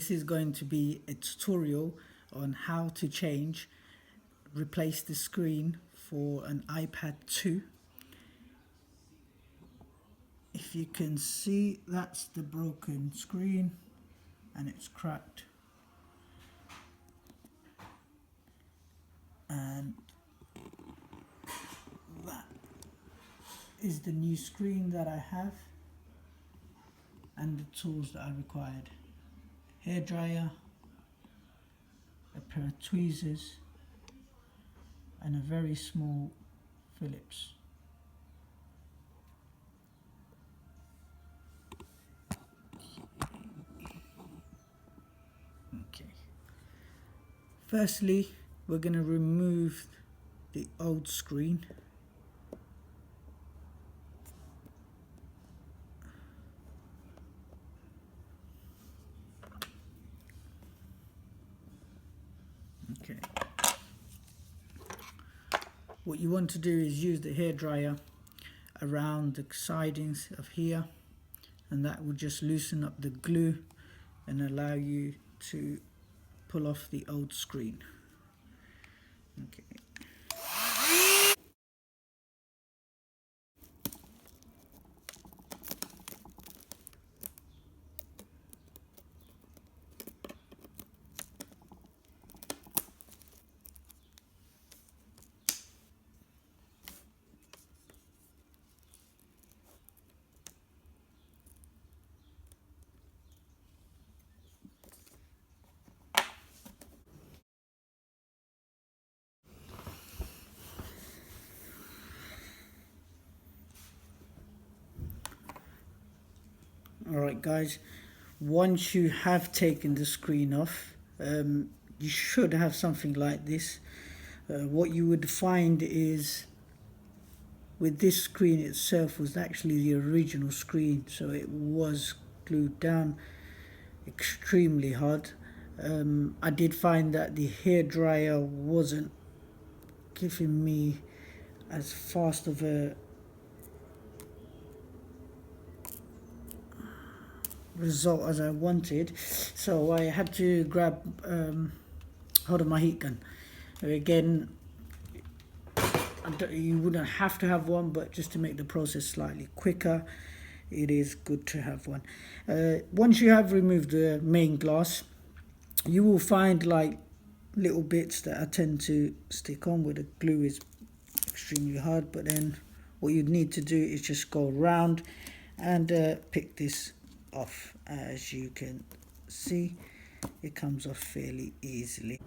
This is going to be a tutorial on how to replace the screen for an iPad 2. If you can see, that's the broken screen and it's cracked. And that is the new screen that I have and the tools that I required. Hairdryer, a pair of tweezers and a very small Phillips. Okay. Firstly, we're going to remove the old screen. Okay. What you want to do is use the hairdryer around the sidings of here, and that will just loosen up the glue and allow you to pull off the old screen. Okay. Alright guys, once you have taken the screen off, you should have something like this. What you would find is with this screen itself was actually the original screen, so it was glued down extremely hard. I did find that the hairdryer wasn't giving me as fast of a result as I wanted, so I had to grab hold of my heat gun. Again, you wouldn't have to have one, but just to make the process slightly quicker, it is good to have one. Once you have removed the main glass, you will find like little bits that I tend to stick on where the glue is extremely hard, but then what you'd need to do is just go around and pick this off. As you can see, it comes off fairly easily.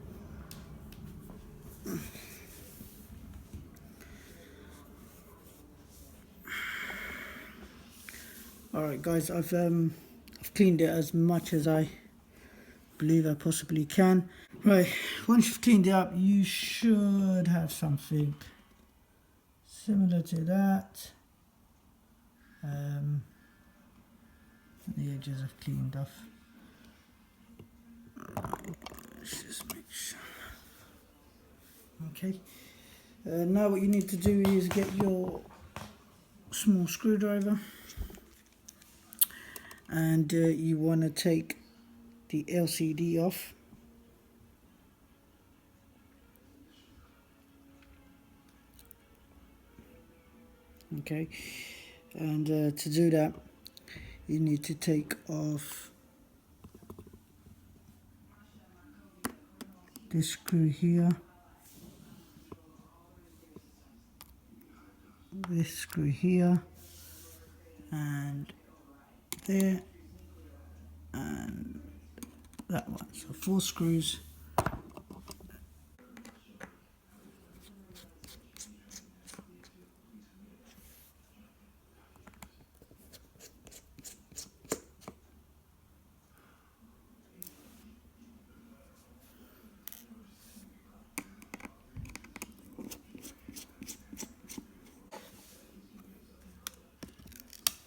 Alright guys, I've cleaned it as much as I believe I possibly can. Right, once you've cleaned it up, you should have something similar to that. The edges I've cleaned off. Right, let's just make sure. Okay, now what you need to do is get your small screwdriver, and you want to take the LCD off. Okay, and to do that, you need to take off this screw here, this screw here, and there, and that one. So 4 screws.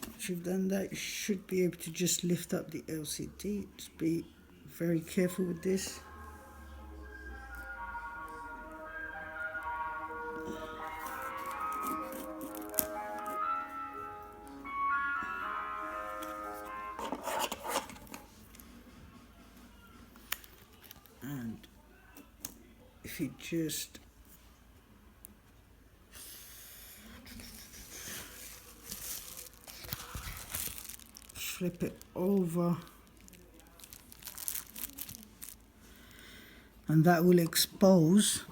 Once you've done that, you should be able to just lift up the LCD. Just be very careful with this. if you just flip it over, and that will expose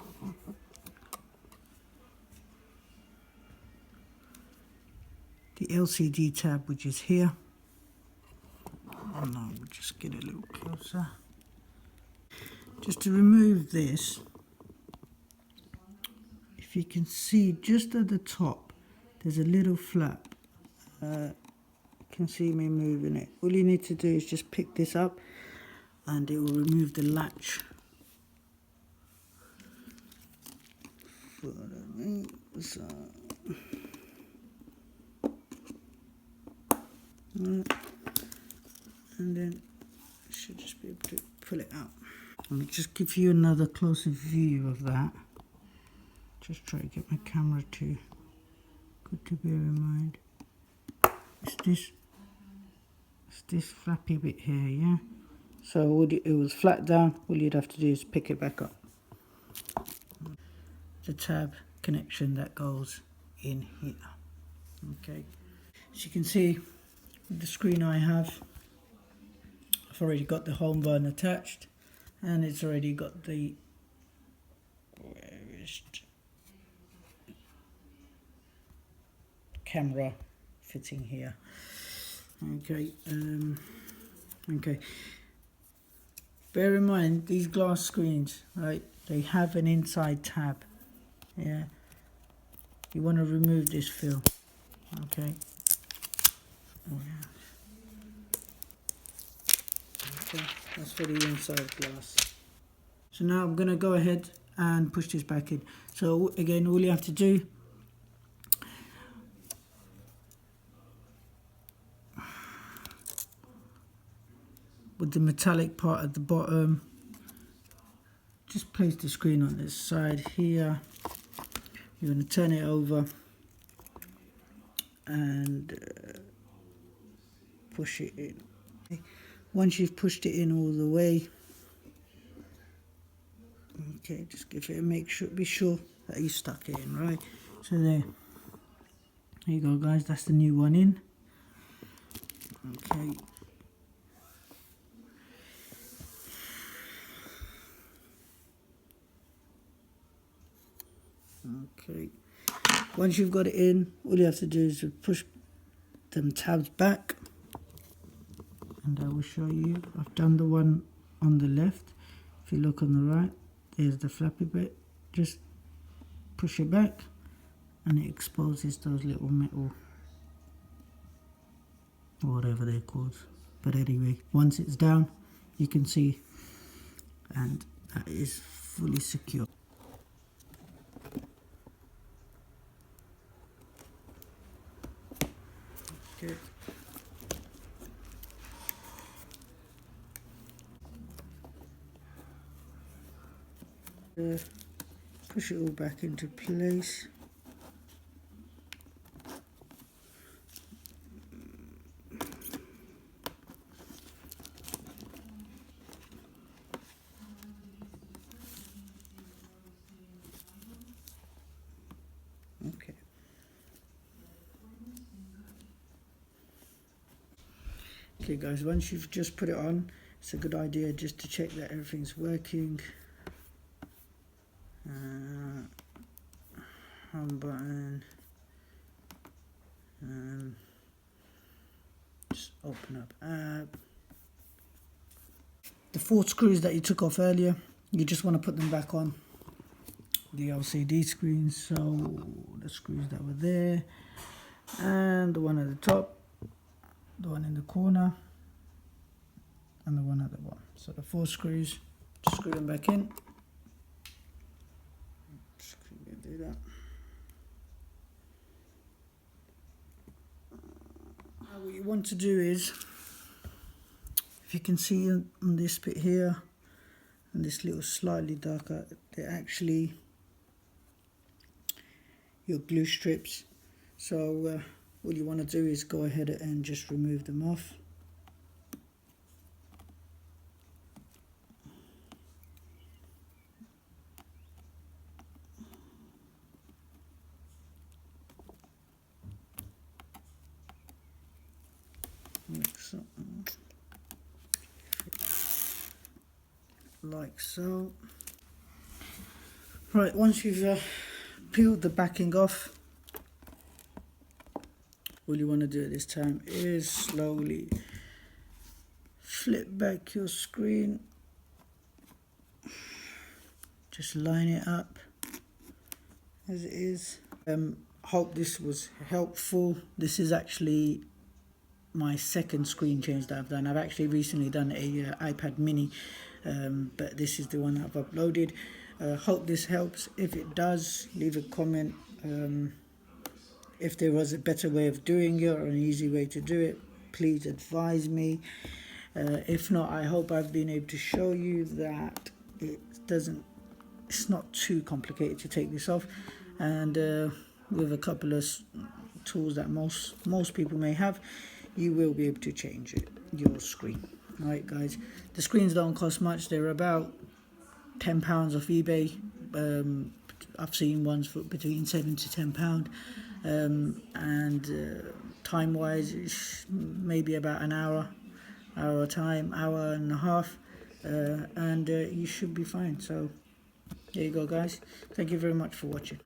the LCD tab, which is here. And now we'll just get a little closer. Just to remove this, if you can see just at the top, there's a little flap. You can see me moving it. All you need to do is just pick this up and it will remove the latch. And then I should just be able to pull it out. Let me just give you another closer view of that. Just try to get my camera to, good to bear in mind. It's this flappy bit here, yeah? So it was flat down, all you'd have to do is pick it back up. The tab connection that goes in here. Okay, as you can see, with the screen I have, I've already got the home button attached, and it's already got the camera fitting here. Okay, okay. Bear in mind, these glass screens, right, they have an inside tab. Yeah, you want to remove this fill. Okay. Oh, yeah. Okay, that's for the inside glass. So now I'm going to go ahead and push this back in. So again, all you have to do, with the metallic part at the bottom, just place the screen on this side here. You're going to turn it over and push it in. Okay. Once you've pushed it in all the way, okay, just give it a be sure that you stuck it in, right? So there you go, guys, that's the new one in. Okay. Okay, once you've got it in, all you have to do is push them tabs back, and I will show you. I've done the one on the left. If you look on the right, there's the flappy bit. Just push it back and it exposes those little metal, or whatever they're called. But anyway, once it's down, you can see, and that is fully secure. Okay. Push it all back into place. Okay. Okay guys, once you've just put it on, it's a good idea just to check that everything's working. Home button, just open up app. The 4 screws that you took off earlier, you just want to put them back on the LCD screen. So the screws that were there, and the one at the top, the one in the corner, and the one at the bottom. So the 4 screws, just screw them back in. Just do that. Now what you want to do is, if you can see on this bit here, and this little slightly darker, they're actually your glue strips. So all you want to do is go ahead and just remove them off. like so. Right, once you've peeled the backing off, all you want to do at this time is slowly flip back your screen, just line it up as it is. Hope this was helpful. This is actually my second screen change that I've done. I've actually recently done a iPad mini, but this is the one that I've uploaded. Hope this helps. If it does, leave a comment. If there was a better way of doing it or an easy way to do it, please advise me. If not, I hope I've been able to show you that it's not too complicated to take this off, and with a couple of tools that most people may have, you will be able to change your screen. Alright guys, the screens don't cost much. They're about £10 off eBay. I've seen ones for between £7 to £10, and time wise it's maybe about an hour hour and a half, and you should be fine. So there you go guys, thank you very much for watching.